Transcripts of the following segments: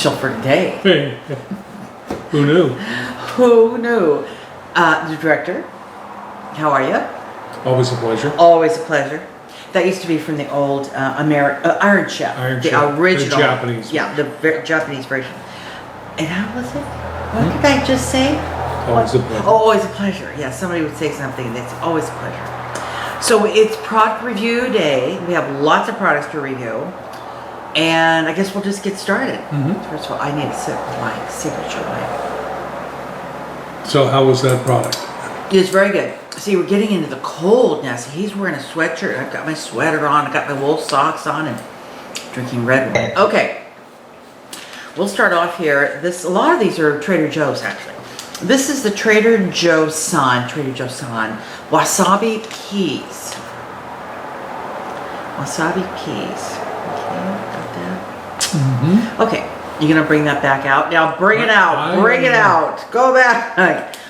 special for today. Hey, who knew? Who knew? The director, how are you? Always a pleasure. Always a pleasure. That used to be from the old Iron Chef. The original. The Japanese. Yeah, the Japanese version. And how was it? What did I just say? Always a pleasure. Oh, always a pleasure. Yeah, somebody would say something that's always a pleasure. So it's product review day. We have lots of products to review. And I guess we'll just get started. First of all, I need to sip my signature wine. So how was that product? It's very good. See, we're getting into the cold now. See, he's wearing a sweatshirt. I've got my sweater on. I've got my wool socks on and drinking red wine. Okay. We'll start off here. A lot of these are Trader Joe's, actually. This is the Trader Joe-san, Wasabi Keys. Wasabi Keys. Okay, got that. Okay, you're gonna bring that back out. Now bring it out, bring it out. Go back.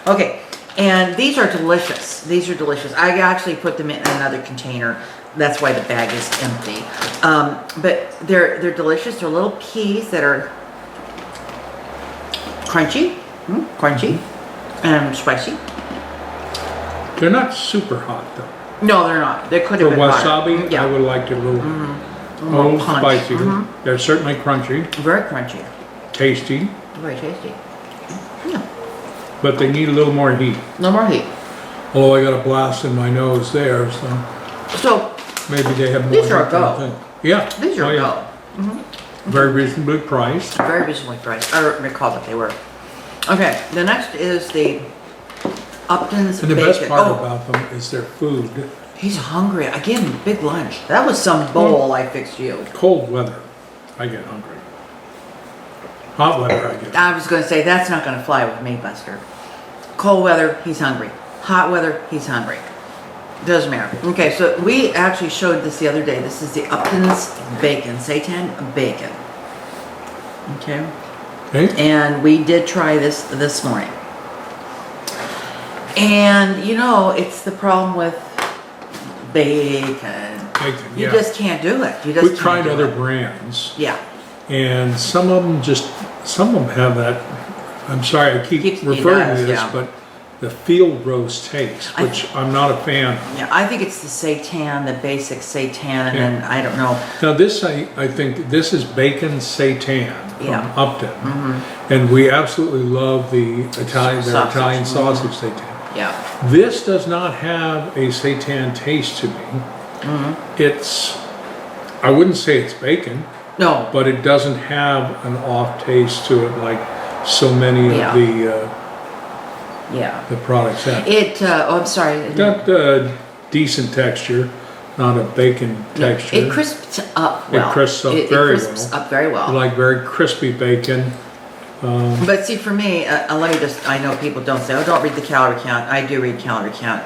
Okay, and these are delicious. These are delicious. I actually put them in another container. That's why the bag is empty. But they're delicious. They're little peas that are crunchy, and spicy. They're not super hot though. No, they're not. They could have For been wasabi, hotter. Yeah. I would like it a little spicy. They're certainly crunchy. Very crunchy. Tasty. Very tasty. Yeah. But they need a little more heat. No more heat. Although I got a blast in my nose there, So maybe they have more these are a heat than I go. think. Yeah. These are Oh, a yeah. go. Very reasonably priced. Very reasonably priced. I don't recall what they were. Okay, the next is the Upton's And the bacon. best part about them is their food. He's hungry. I gave him a big lunch. That was some bowl I fixed you. Cold weather, I get hungry. Hot weather, I get. I was going to say, that's not going to fly with me, Buster. Cold weather, he's hungry. Hot weather, he's hungry. Doesn't matter. Okay, so we actually showed this the other day. This is the Upton's bacon, seitan bacon. Okay. Okay. And we did try this morning. And you know, it's the problem with bacon. You just can't do it. You just We've tried other brands. Yeah. And some of them have that. I'm sorry, I keep referring to this, but the field roast taste, which I'm not a fan of. Yeah, I think it's the seitan, the basic seitan, and then I don't know. Now this, I think this is bacon seitan from Upton, and we absolutely love their Italian sausage seitan. Yeah. This does not have a seitan taste to me. It's, I wouldn't say it's bacon. No. But it doesn't have an off taste to it like so many of the products have. I'm sorry. It's got a decent texture, not a bacon texture. It crisps up well. It crisps up very well. I like very crispy bacon. But see, for me, let me just, I know people don't say, oh, don't read the calorie count. I do read calorie count.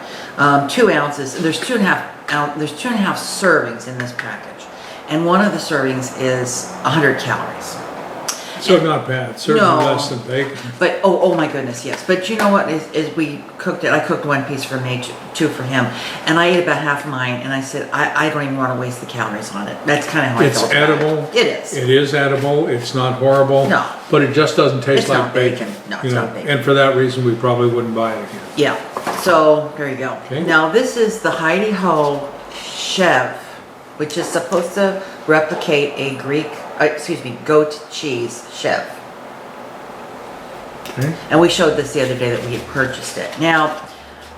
2 ounces, there's 2.5 servings in this package. And one of the servings is 100 calories. So not bad, certainly less than bacon. But, oh my goodness, yes. But you know what, is we cooked it, I cooked 1 piece for me, 2 for him. And I ate about half of mine, and I said, I don't even want to waste the calories on it. That's kind of how I felt about it. It's edible. It is. It is edible, it's not horrible. No. But it just doesn't taste It's like not bacon. No, it's not bacon. And for that reason, we probably wouldn't buy it again. Yeah, so there you go. Okay. Now this is the Heidi Ho Chev, which is supposed to replicate a goat cheese chev. Okay. And we showed this the other day that we had purchased it. Now,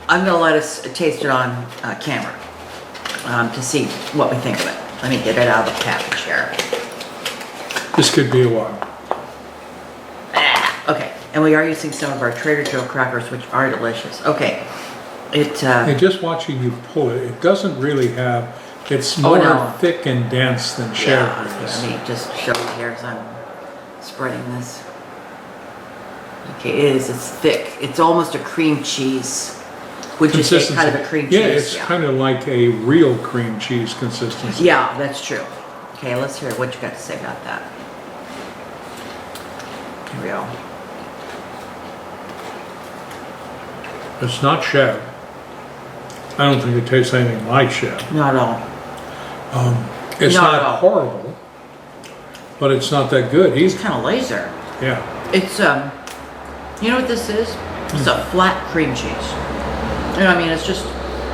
I'm going to let us taste it on camera to see what we think of it. Let me get it out of the package here. This could be a while. Okay, and we are using some of our Trader Joe crackers, which are delicious. Okay, And just watching you pull it, it doesn't really have. It's more thick and dense than chev is. Let me just show you here as I'm spreading this. Okay, it is. It's thick. It's almost a cream cheese. Would you say kind of a cream cheese? Yeah, it's kind of like a real cream cheese consistency. Yeah, that's true. Okay, let's hear what you got to say about that. Here we go. It's not chev. I don't think it tastes anything like chev. Not at all. It's Not not at all. horrible. but it's not that good. It's kind of laser. Yeah. It's, you know what this is? It's a flat cream cheese. You know what I mean? It's just,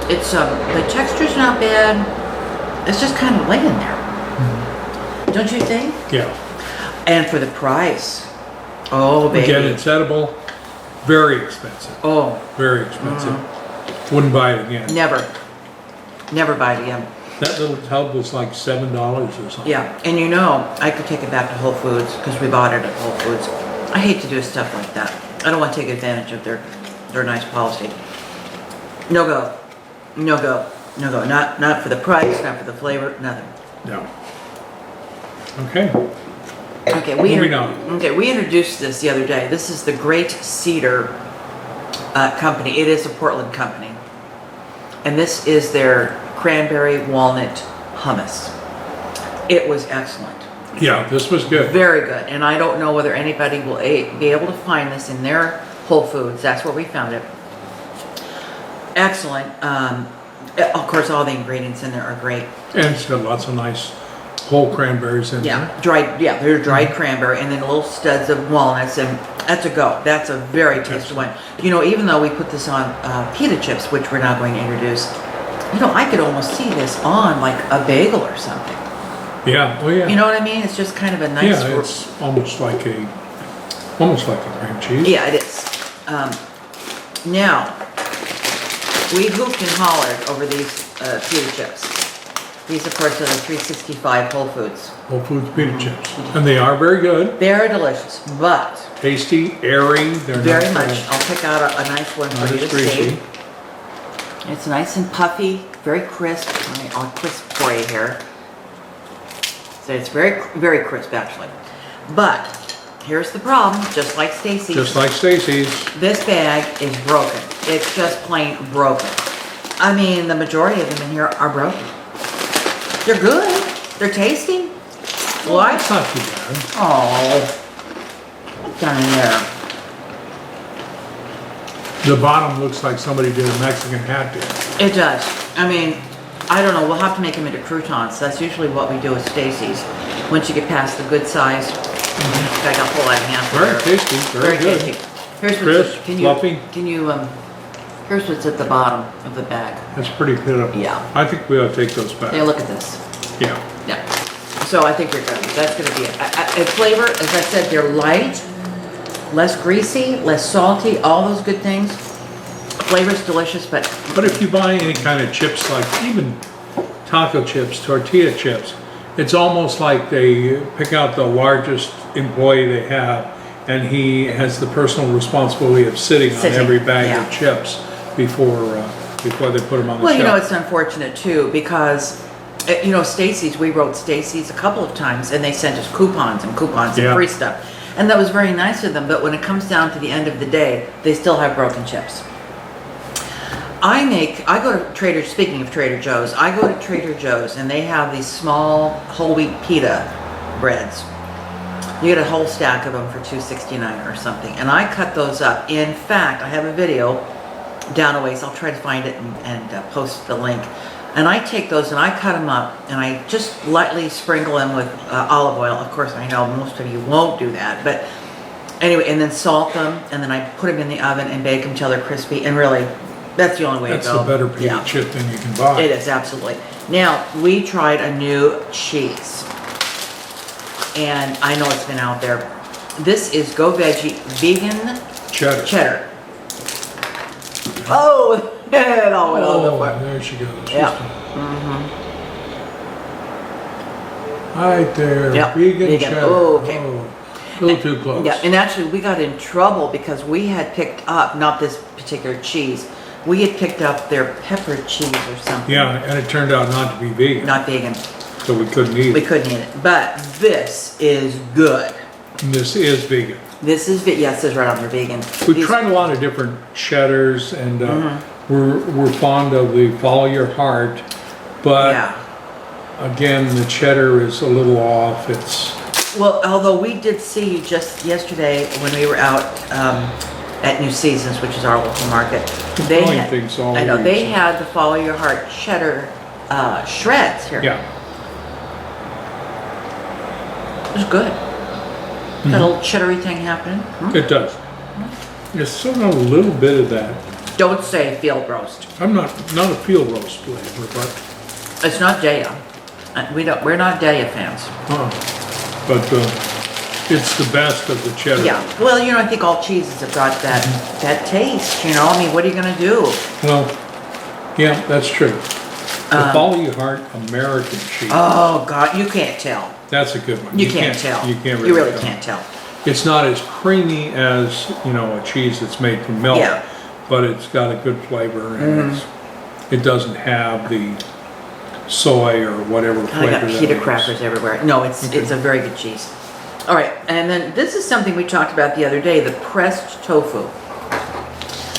it's, the texture's not bad. It's just kind of laying there. Don't you think? Yeah. And for the price, oh baby. Again, it's edible. Very expensive. Oh. Very expensive. Wouldn't buy it again. Never. Never buy it again. That little tub was like $7 or something. Yeah, and you know, I could take it back to Whole Foods because we bought it at Whole Foods. I hate to do stuff like that. I don't want to take advantage of their nice policy. No go. No go. No go. Not for the price, not for the flavor, nothing. No. Okay. Okay, Moving on. Okay, we introduced this the other day. This is the Great Cedar company. It is a Portland company. And this is their Cranberry Walnut Hummus. It was excellent. Yeah, this was good. Very good. And I don't know whether anybody will be able to find this in their Whole Foods. That's where we found it. Excellent. Of course, all the ingredients in there are great. And it's got lots of nice whole cranberries in there. Dried. Yeah, they're dried cranberry, and then little studs of walnuts, and that's a go. That's a very tasty one. You know, even though we put this on pita chips, which we're now going to introduce, you know, I could almost see this on like a bagel or something. Yeah. Oh yeah. You know what I mean? It's just kind of a nice. Yeah, it's almost like a cream cheese. Yeah, it is. Now, we hooped and hollered over these pita chips. These, of course, are the 365 Whole Foods. Whole Foods pita chips, and they are very good. They're delicious, but Tasty, airy. They're very not much. I'll pick out a nice one for you to see. It's nice and puffy, very crisp. I'll crisp for you here. So it's very, very crisp, actually. But here's the problem, just like Stacy's. Just like Stacy's. This bag is broken. It's just plain broken. I mean, the majority of them in here are broken. They're good. They're tasty. What? It's not too bad. Oh, what's down in there? The bottom looks like somebody did a Mexican hat dip. It does. I mean, I don't know. We'll have to make them into croutons. That's usually what we do with Stacy's. Once you get past the good size, I got to pull that hand. Very tasty. Very good. tasty. Here's Crisp, what's, fluffy. Here's what's at the bottom of the bag. That's pretty good. Yeah. I think we ought to take those back. Hey, look at this. Yeah. Yeah. So I think you're good. That's going to be it. Flavor, as I said, they're light, less greasy, less salty, all those good things. Flavor's delicious, but if you buy any kind of chips, like even taco chips, tortilla chips, it's almost like they pick out the largest employee they have, and he has the personal responsibility of sitting on every bag of chips before they put them on the well, shelf. you know, it's unfortunate too because. You know, Stacy's, we wrote Stacy's a couple of times and they sent us coupons and free stuff. And that was very nice of them, but when it comes down to the end of the day, they still have broken chips. I go to speaking of Trader Joe's, I go to Trader Joe's and they have these small whole wheat pita breads. You get a whole stack of them for $2.69 or something. And I cut those up. In fact, I have a video down a ways. I'll try to find it and post the link. And I take those and I cut them up and I just lightly sprinkle them with olive oil. Of course, I know most of you won't do that, but anyway, and then salt them and then I put them in the oven and bake them till they're crispy. And really, that's the only way to go. That's a better pita chip than you can buy. It is, absolutely. Now, we tried a new cheese. And I know it's been out there. This is Go Veggie Vegan Cheddar. Oh! It all went on the floor. There she goes. Yeah. Right there. Yep. Vegan cheddar. Oh, okay. Oh, a little too close. Yeah, and actually we got in trouble because we had picked up, not this particular cheese, we had picked up their pepper cheese or something. Yeah, and it turned out not to be vegan. Not vegan. So we couldn't eat it. We couldn't eat it. But this is good. And this is vegan. This is, yeah, it says right on there, vegan. We've tried a lot of different cheddars and we're fond of the Follow Your Heart, but again, the cheddar is a little off. Well, although we did see just yesterday when we were out at New Seasons, which is our local market, they had the Follow Your Heart cheddar shreds here. Yeah. It's good. That little cheddary thing happening. It does. There's still got a little bit of that. Don't say field roast. I'm not a field roast flavor, but It's not Daya. We're not Daya fans. but it's the best of the cheddar. Yeah. Well, you know, I think all cheeses have got that taste. You know, I mean, what are you gonna do? Well, yeah, that's true. The Folly Heart American cheese. Oh God, you can't tell. That's a good one. You can't tell. You can't You really tell. can't tell. It's not as creamy as, you know, a cheese that's made from milk, Yeah. but it's got a good flavor, and it doesn't have the soy or whatever I flavor got that pita is. crackers everywhere. No, it's a very good cheese. All right, and then this is something we talked about the other day, the pressed tofu.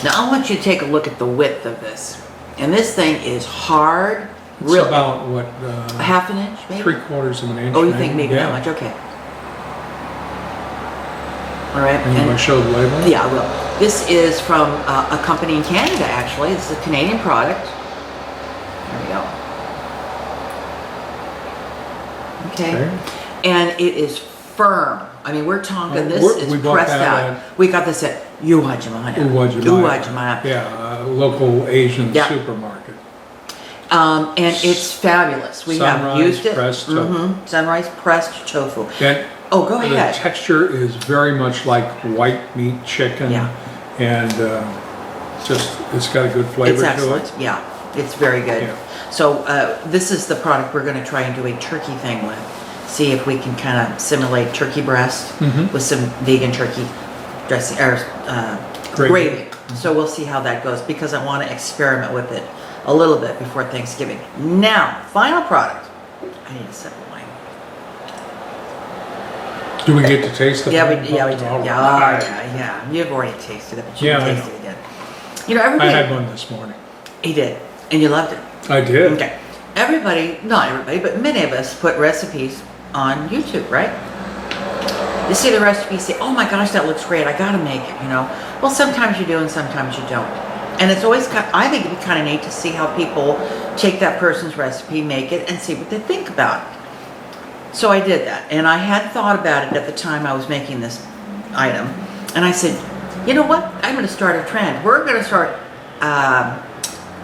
Now I want you to take a look at the width of this. And this thing is hard, It's really. about, what, A half an inch, maybe? 3/4 of an inch. Oh, you think maybe yeah. that much? Okay. All right. And you want to show the label? Yeah, I will. This is from a company in Canada, actually. This is a Canadian product. There we go. Okay. And it is firm. I mean, we're talking, this is we bought pressed that out. We got this at Uwajimaya. Uwajimaya. Yeah, a local Asian Yeah. supermarket. And it's fabulous. We have Sunrise used it. pressed tofu. Sunrise pressed tofu. And Oh, go ahead. the texture is very much like white meat chicken. Yeah. And it's got a good flavor It's to excellent. it. Yeah, it's very good. Yeah. So this is the product we're going to try and do a turkey thing with. See if we can kind of simulate turkey breast with some vegan turkey dressing or gravy. So we'll see how that goes because I want to experiment with it a little bit before Thanksgiving. Now, final product. I need a sip of wine. Do we get to taste the Yeah, we whole do. bottle? Yeah. You've already tasted it, but you Yeah, can I taste know. it again. You know, I everybody. had one this morning. He did, and you loved it. I did. Okay. Everybody, not everybody, but many of us put recipes on YouTube, right? You see the recipe, say, oh my gosh, that looks great, I gotta make it, you know? Well, sometimes you do and sometimes you don't. And it's always, I think it'd be kind of neat to see how people take that person's recipe, make it, and see what they think about it. So I did that, and I had thought about it at the time I was making this item. And I said, you know what, I'm gonna start a trend. We're gonna start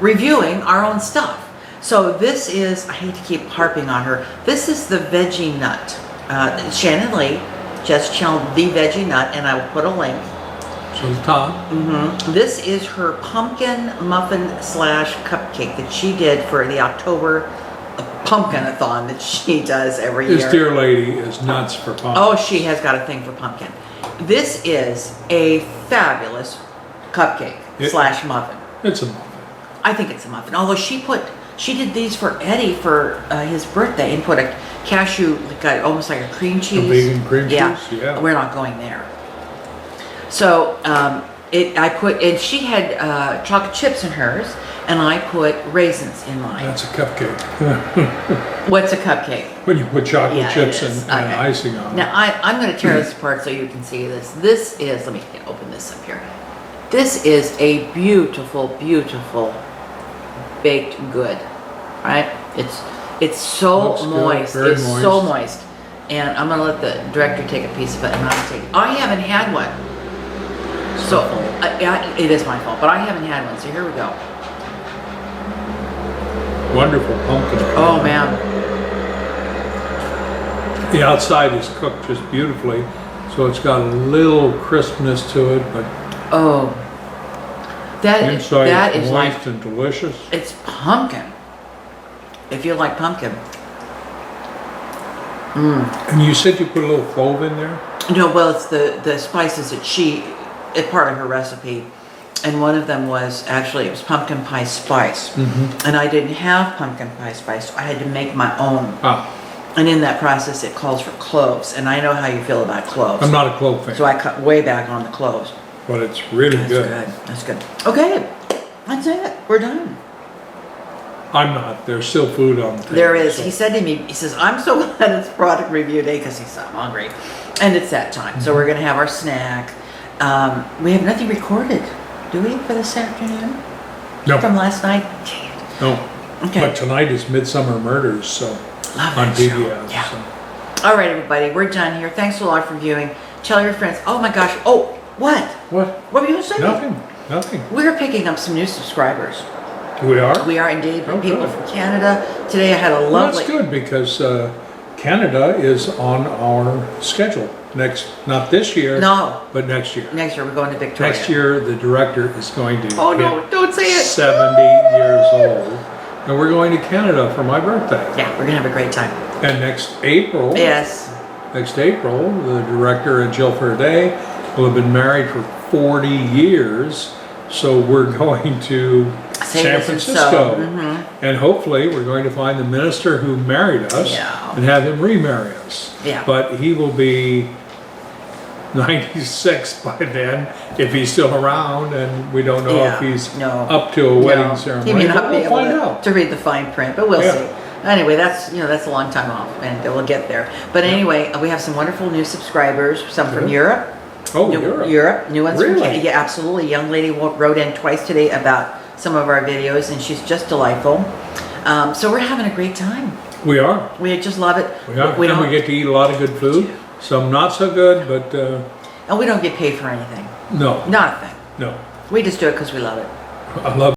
reviewing our own stuff. So this is, I hate to keep harping on her, this is the Veggie Nut. Shannon Lee just channeled the Veggie Nut, and I will put a link. So the top. This is her pumpkin muffin slash cupcake that she did for the October pumpkin-a-thon that she does every year. This dear lady is nuts for pumpkin. Oh, she has got a thing for pumpkin. This is a fabulous cupcake slash muffin. It's a muffin. I think it's a muffin. Although she did these for Eddie for his birthday and put a cashew, almost like a cream cheese. A vegan cream cheese, yeah. We're not going there. So and she had chocolate chips in hers, and I put raisins in mine. That's a cupcake. What's a cupcake? When you put chocolate Yeah, chips it is. and Okay. icing on it. Now I'm going to tear this apart so you can see this. This is, let me open this up here. This is a beautiful, beautiful baked good, right? It's so Looks good, moist. very It's so moist. And I'm going to let the director take a piece of it, and I'm going to take it. I haven't had one. So it is my fault, but I haven't had one. So here we go. Wonderful pumpkin. Oh man. The outside is cooked just beautifully, so it's got a little crispness to it, but Oh. That inside is moist like, and delicious. it's pumpkin. If you like pumpkin. And you said you put a little clove in there? No, well, it's the spices that it's part of her recipe. And one of them was, actually, it was pumpkin pie spice. And I didn't have pumpkin pie spice, so I had to make my own. Ah, And in that process, it calls for cloves. And I know how you feel about cloves. I'm not a clove fan, So I cut way back on the cloves. but it's really That's good. good. That's good. Okay, that's it. We're done. I'm not. There's still food on the table. There is. so- He said to me, he says, I'm so glad it's product review day because he's so hungry. And it's that time. So we're going to have our snack. We have nothing recorded, do we, for this afternoon? No, From last night? Dang it. no. Okay. But tonight is Midsummer Murders, so Love on that show. PBS. Yeah. So. All right, everybody, we're done here. Thanks a lot for viewing. Tell your friends. Oh my gosh. Oh, what? What? What were you going to say? Nothing. We're picking up some new subscribers. We are? We are indeed. Oh, People good. from Canada. Today I had a Well, lovely... that's good because Canada is on our schedule not this year, No. but next year. Next year we're going to Victoria. Next year, the director is going to Oh, no, hit don't say it. 70 years old, and we're going to Canada for my birthday. Yeah, we're going to have a great time. And next April, Yes. the director and Jill Ferday will have been married for 40 years. So we're going to San Francisco, and hopefully we're going to find the minister who married us and have him remarry us. Yeah. But he will be 96 by then if he's still around, and we don't know if he's up to a wedding ceremony. He may not be we'll able find out. to read the fine print, but we'll see. Anyway, that's a long time off, and we'll get there. But anyway, we have some wonderful new subscribers, some from Europe. Oh, Europe, new ones from Really? Canada. Yeah, absolutely. A young lady wrote in twice today about some of our videos, and she's just delightful. So we're having a great time. We are. We just love it. We are. And we get to eat a lot of good food. Some not so good, but... and we don't get paid for anything. No. Not a thing. No. We just do it because we love it. I love